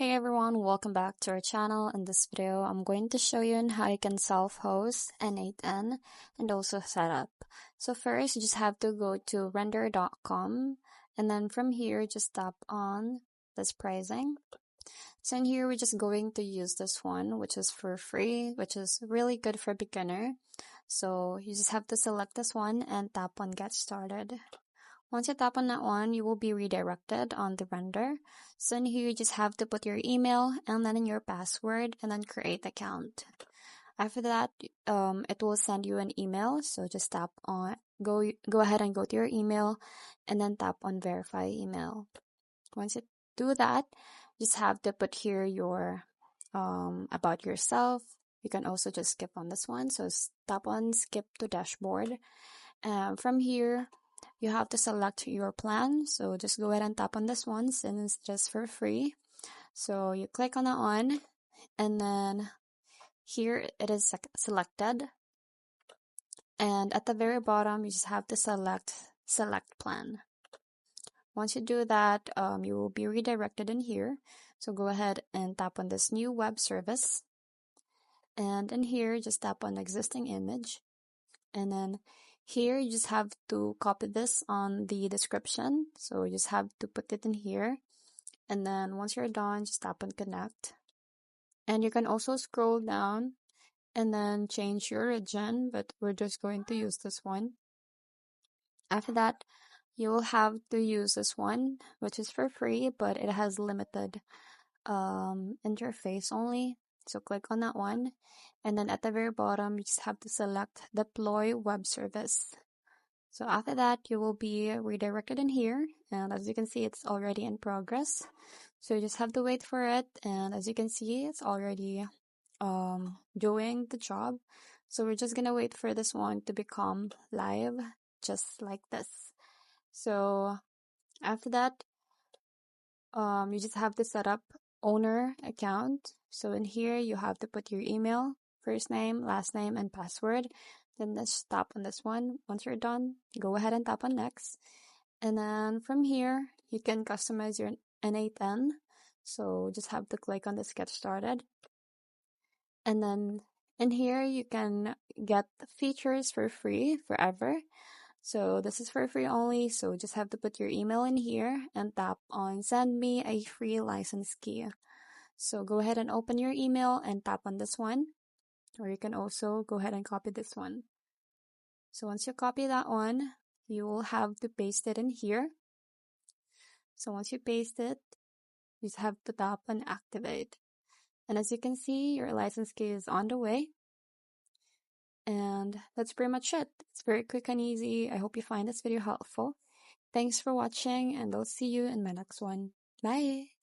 Hey everyone, welcome back to our channel. In this video, I'm going to show you on how you can self-host n8n and also set up. So first, you just have to go to render.com and then from here, just tap on this pricing. So in here, we're just going to use this one, which is for free, which is really good for beginner. So you just have to select this one and tap on get started. Once you tap on that one, you will be redirected on the render. So in here, you just have to put your email and then in your password and then create account. After that, it will send you an email. So just tap on, go ahead and go to your email and then tap on verify email. Once you do that, just have to put here your, about yourself. You can also just skip on this one. So tap on skip to dashboard. From here, you have to select your plan. So just go ahead and tap on this one since it's just for free. So you click on that one and then here it is selected. And at the very bottom, you just have to select plan. Once you do that, you will be redirected in here. So go ahead and tap on this new web service. And in here, just tap on existing image. And then here, you just have to copy this on the description. So you just have to put it in here. And then once you're done, just tap on connect. And you can also scroll down and then change your region, but we're just going to use this one. After that, you will have to use this one, which is for free, but it has limited interface only. So click on that one. And then at the very bottom, you just have to select deploy web service. So after that, you will be redirected in here. And as you can see, it's already in progress. So you just have to wait for it. And as you can see, it's already doing the job. So we're just going to wait for this one to become live, just like this. So after that, you just have to set up owner account. So in here, you have to put your email, first name, last name, and password. Then just tap on this one. Once you're done, go ahead and tap on next. And then from here, you can customize your n8n. So just have to click on this get started. And then in here, you can get features for free forever. So this is for free only, so just have to put your email in here and tap on send me a free license key. So go ahead and open your email and tap on this one, or you can also go ahead and copy this one. So once you copy that one, you will have to paste it in here. So once you paste it, you just have to tap on activate. And as you can see, your license key is on the way. And that's pretty much it. It's very quick and easy. I hope you find this video helpful. Thanks for watching, and I'll see you in my next one. Bye!